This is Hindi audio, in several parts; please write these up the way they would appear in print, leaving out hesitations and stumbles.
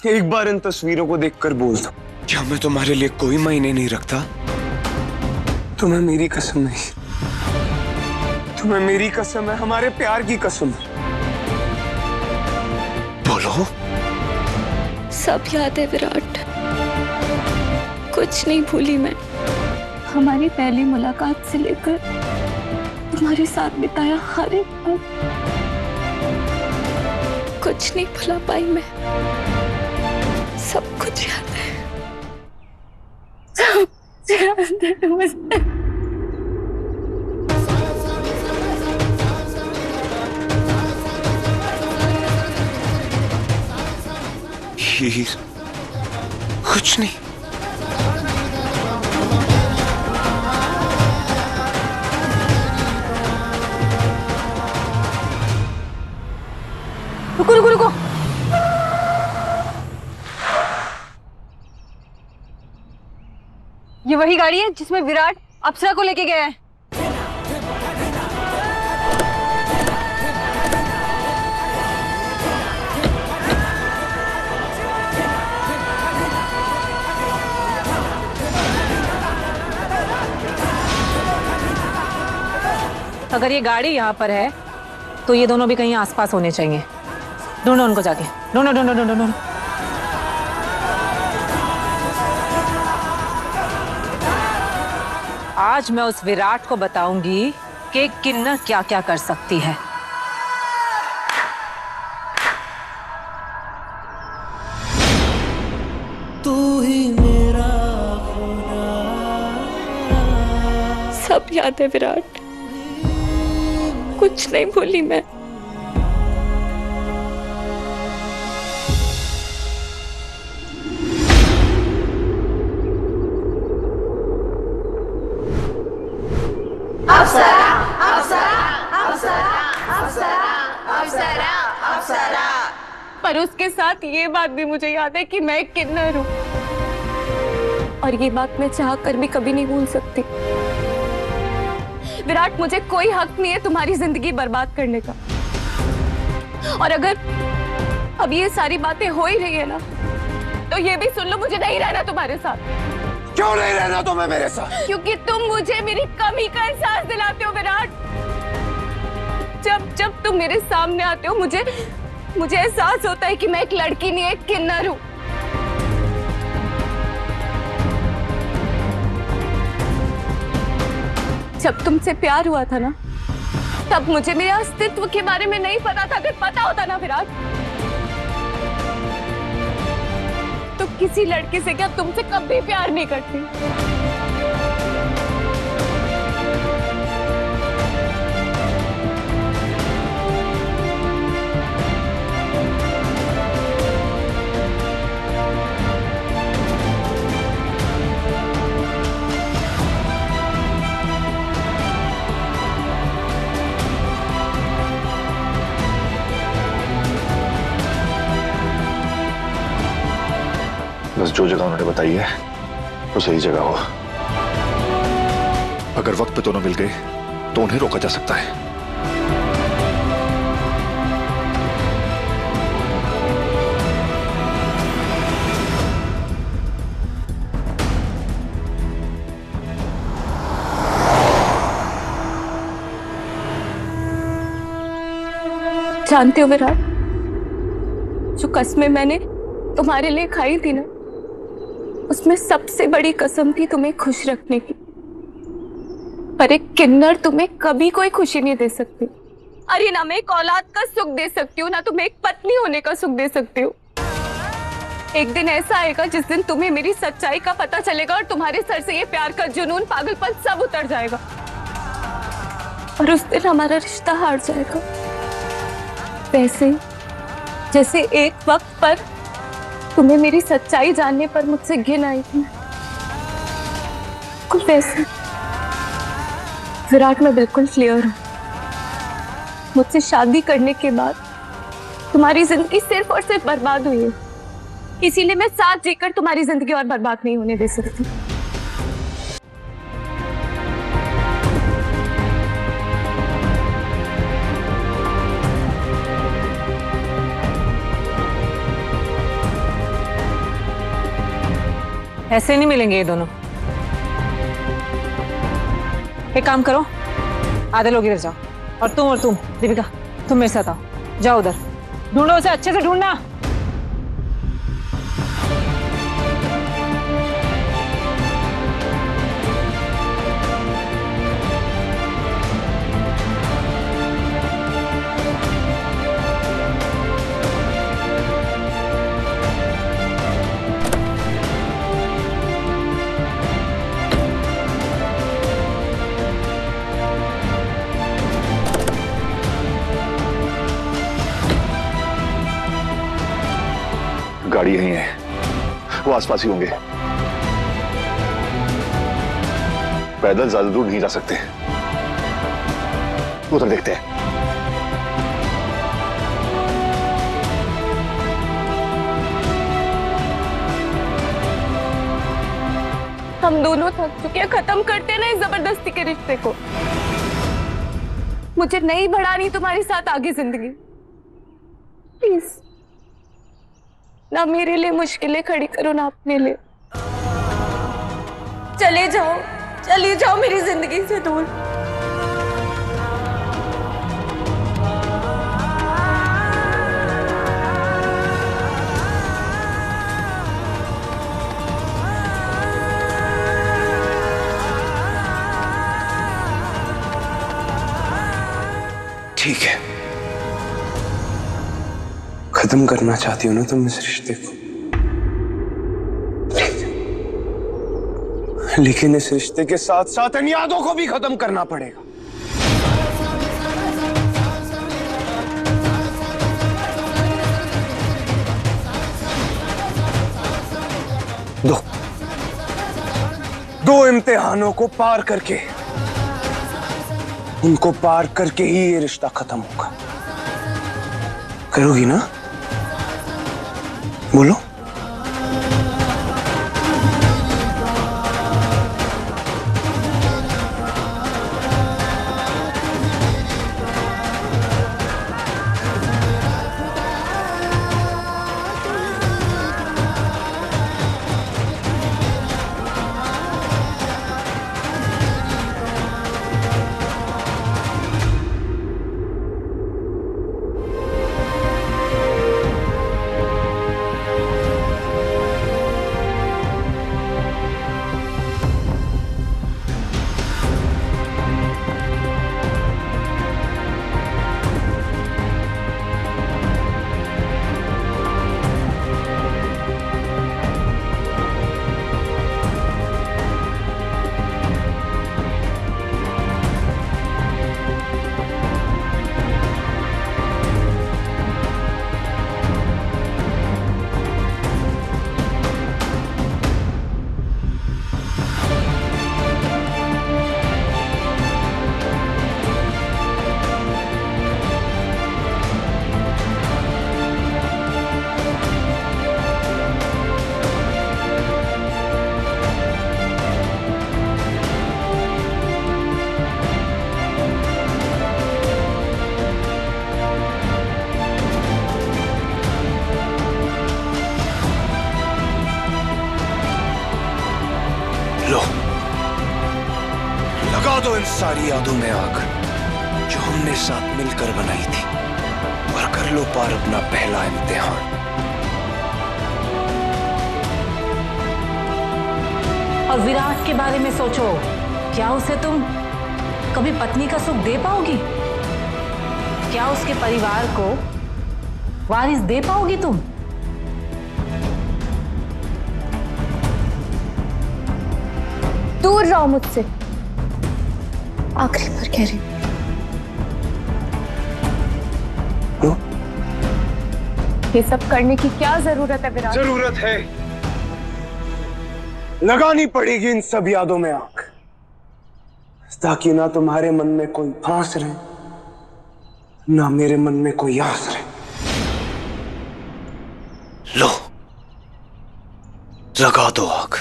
एक बार इन तस्वीरों को देखकर बोल दो। क्या मैं तुम्हारे लिए कोई मायने नहीं रखता? तुम्हें मेरी कसम नहीं, तुम्हें मेरी कसम है, हमारे प्यार की कसम। बोलो। सब याद है विराट, कुछ नहीं भूली मैं। हमारी पहली मुलाकात से लेकर तुम्हारे साथ बिताया हर एक पल, कुछ नहीं भुला पाई मैं। सब कुछ याद है, सब याद है मुझे। हीर, कुछ नहीं। रुको रुको रुको, ये वही गाड़ी है जिसमें विराट अप्सरा को लेके गया है। अगर ये गाड़ी यहाँ पर है तो ये दोनों भी कहीं आसपास होने चाहिए। ढूंढो उनको जाके, ढूंढो ढूंढो ढूंढो ढूंढो। आज मैं उस विराट को बताऊंगी कि किन्नर क्या क्या कर सकती है। तू ही मेरा सब याद है विराट, कुछ नहीं भूली मैं। पर उसके साथ ये बात भी मुझे याद है कि मैं एक किन्नर हूँ, और ये बात मैं चाह कर भी कभी नहीं भूल सकती। विराट, मुझे कोई हक नहीं है तुम्हारी जिंदगी बर्बाद करने का। और अगर अब ये सारी बातें हो ही रही है ना, तो ये भी सुन लो, मुझे नहीं रहना तुम्हारे साथ। क्यों नहीं रहना तुम्हें मेरे साथ? क्योंकि तुम मुझे मेरी कमी का एहसास दिलाते हो विराट। जब जब तुम मेरे सामने आते हो, मुझे एहसास होता है कि मैं एक लड़की नहीं, एक किन्नर हूँ। जब तुमसे प्यार हुआ था ना, तब मुझे मेरे अस्तित्व के बारे में नहीं पता था। अगर पता होता ना विराट, तो किसी लड़के से क्या तुमसे कभी प्यार नहीं करती। बस जो जगह उन्होंने बताई है वो सही जगह हो। अगर वक्त पे दोनों मिल गए तो उन्हें रोका जा सकता है। जानते हो विराट, जो कसमें मैंने तुम्हारे लिए खाई थी ना, उसमें सबसे बड़ी कसम थी तुम्हें खुश रखने की। पर एक किन्नर तुम्हें कभी कोई खुशी नहीं दे सकती। अरे ना मैं एक औलाद का सुख दे सकती हूँ, ना तुम्हें एक पत्नी होने का सुख दे सकती हूँ। एक दिन ऐसा आएगा जिस दिन तुम्हें मेरी सच्चाई का पता चलेगा और तुम्हारे सर से ये प्यार का जुनून, पागलपन सब उतर जाएगा, और उस दिन हमारा रिश्ता हार जाएगा। वैसे जैसे एक वक्त पर तुम्हें मेरी सच्चाई जानने पर मुझसे घिन आई थी, कुछ वैसे विराट मैं बिल्कुल क्लियर हूँ। मुझसे शादी करने के बाद तुम्हारी जिंदगी सिर्फ और सिर्फ बर्बाद हुई है, इसीलिए मैं साथ जीकर तुम्हारी जिंदगी और बर्बाद नहीं होने दे सकती। ऐसे नहीं मिलेंगे ये दोनों। एक काम करो, आधे लोग इधर जाओ और तुम दीपिका, तुम मेरे साथ आओ। जाओ उधर, ढूंढो उसे, अच्छे से ढूंढना। गाड़ी यहीं है, वो आसपास ही होंगे। पैदल ज्यादा दूर नहीं जा सकते, उधर देखते हैं। हम दोनों थक चुके हैं, खत्म करते ना इस जबरदस्ती के रिश्ते को। मुझे नहीं बढ़ानी तुम्हारे साथ आगे जिंदगी, प्लीज। ना मेरे लिए मुश्किलें खड़ी करो, ना अपने लिए। चले जाओ मेरी जिंदगी से दूर। ठीक है, खत्म करना चाहती हो ना तुम इस रिश्ते को, लेकिन इस रिश्ते के साथ साथ इन यादों को भी खत्म करना पड़ेगा। दो इम्तिहानों को पार करके, उनको पार करके ही ये रिश्ता खत्म होगा। करोगी ना? बोलो। लगा दो इन सारी यादों में आग जो हमने साथ मिलकर बनाई थी, और कर लो पार अपना पहला इम्तिहान। और विराट के बारे में सोचो, क्या उसे तुम कभी पत्नी का सुख दे पाओगी? क्या उसके परिवार को वारिस दे पाओगी तुम? दूर रहो मुझसे, आखिरी बार कह रही हूं। ये सब करने की क्या जरूरत है विराट? जरूरत है, लगानी पड़ेगी इन सब यादों में आग, ताकि ना तुम्हारे मन में कोई फांस रहे, ना मेरे मन में कोई आस रहे। लो, लगा दो आग।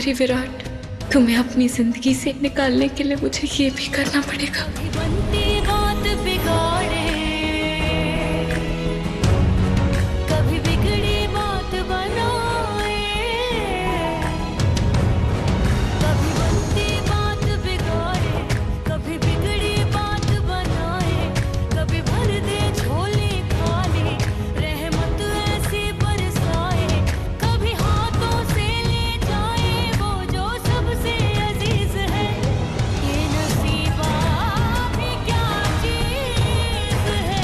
सॉरी विराट, तुम्हें अपनी जिंदगी से निकालने के लिए मुझे ये भी करना पड़ेगा। बनती बात बिगाड़े, कभी बिगड़ी बात बनाए, कभी बनती बात बिगाड़े, कभी बिगड़ी बात बनाए, कभी भर दे झोली खाली, रहमत ऐसी बरसाए, कभी हाथों से ले जाए वो जो सबसे अजीज है। ये नसीबा भी क्या चीज है।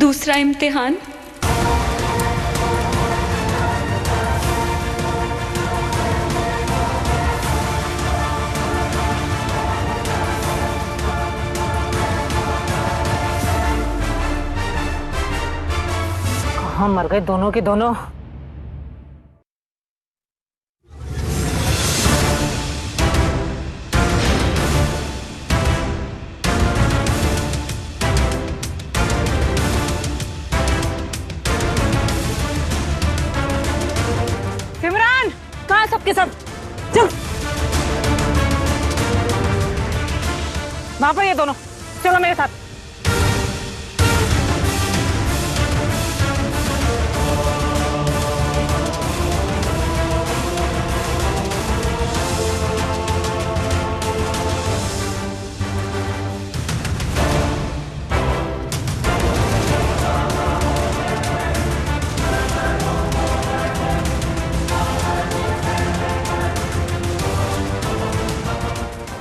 दूसरा इम्तिहान। कहाँ मर गए दोनों के दोनों। सिमरन, कहाँ सबके सब? चल वहां पर ये दोनों, चलो मेरे साथ।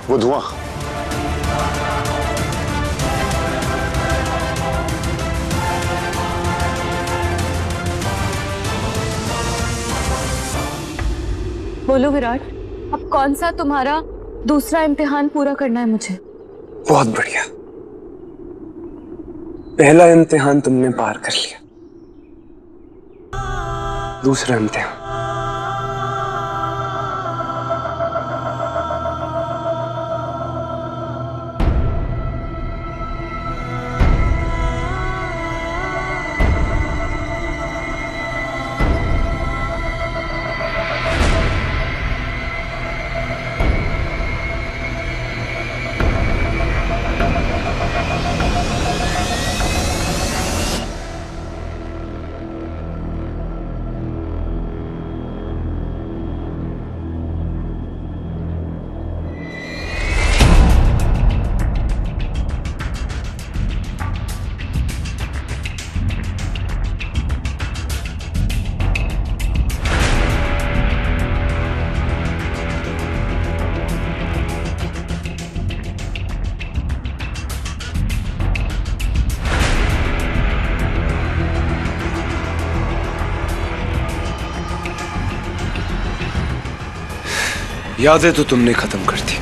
वो धुआं, बोलो विराट, अब कौन सा तुम्हारा दूसरा इम्तिहान पूरा करना है मुझे? बहुत बढ़िया, पहला इम्तिहान तुमने पार कर लिया, दूसरा इम्तिहान। यादें तो तुमने खत्म कर दी,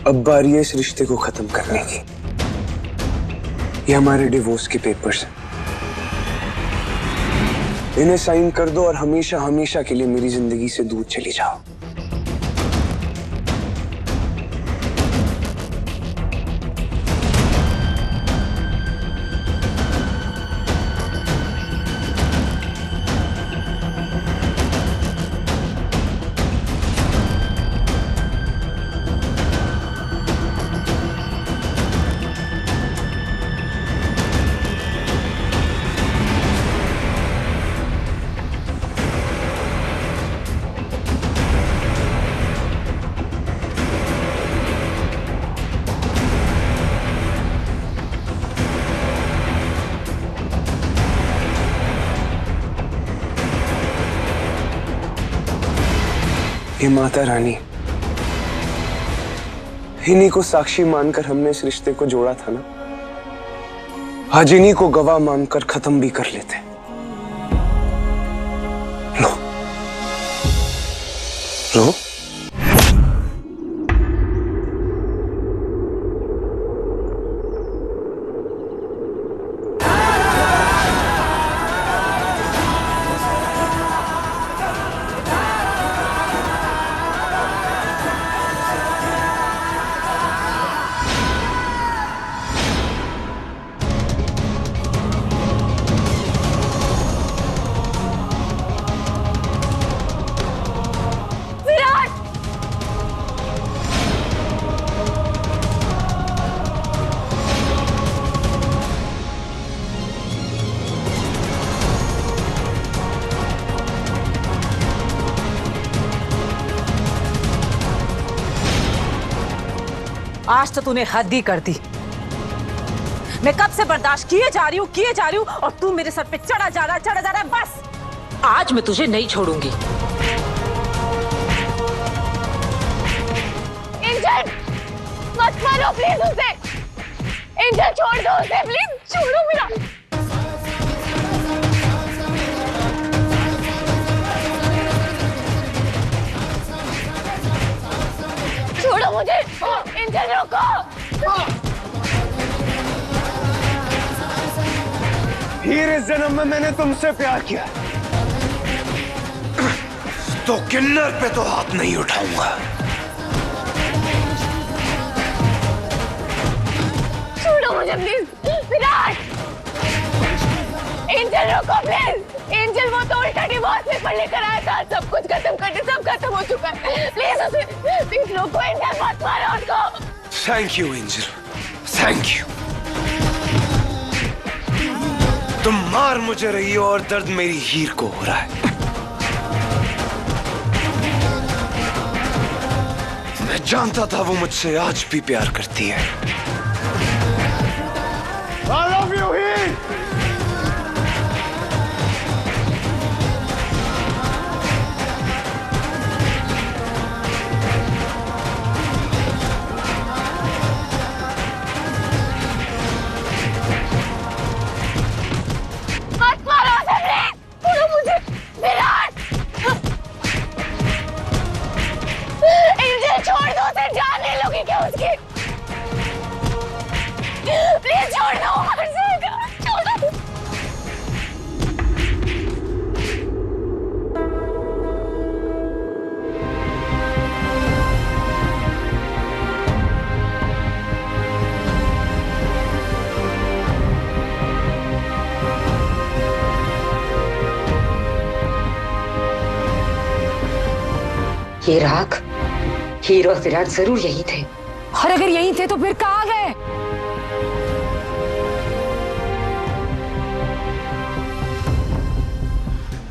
अब बारी है इस रिश्ते को खत्म करने की। ये हमारे डिवोर्स के पेपर्स हैं, इन्हें साइन कर दो और हमेशा हमेशा के लिए मेरी जिंदगी से दूर चली जाओ। ये माता रानी, इन्हीं को साक्षी मानकर हमने इस रिश्ते को जोड़ा था ना। आज इन्हीं को गवाह मानकर खत्म भी कर लेते। लो लो। आज तो तूने हद ही कर दी। मैं कब से बर्दाश्त किए जा रही हूँ और तू मेरे सर पे चढ़ा जा रहा है। बस आज मैं तुझे नहीं छोड़ूंगी। एंजल, मत मारो प्लीज उसे। एंजल छोड़ दो उसे प्लीज, छोड़ो मेरा। छोड़ो मुझे। एंजल रोको। हीर, इस जन्म में मैंने तुमसे प्यार किया तो किन्नर पे तो हाथ नहीं उठाऊंगा। छोड़ो मुझे प्लीज। विराट, एंजल रोको प्लीज। एंजल वो तो उल्टा डिवोर्स पेपर लेकर आया था, सब कुछ खत्म करके सब खत्म हो चुका है। प्लीज उसे प्लीज रोको। एंजल मत मारो उसको। Thank you angel, thank you. तुम मार मुझे रही हो और दर्द मेरी हीर को हो रहा है। मैं जानता था वो मुझसे आज भी प्यार करती है। I love you, हीर। मत मारो उसे प्लीज। छोड़ो मुझे। विराट, एंजल छोड़ दो उसे। जान ले लोगे क्या उसकी? प्लीज छोड़ दो। मर जाएगा। छोड़ो। ये राग, हीर और विराट जरूर यही थे। और अगर यही थे तो फिर कहाँ गए?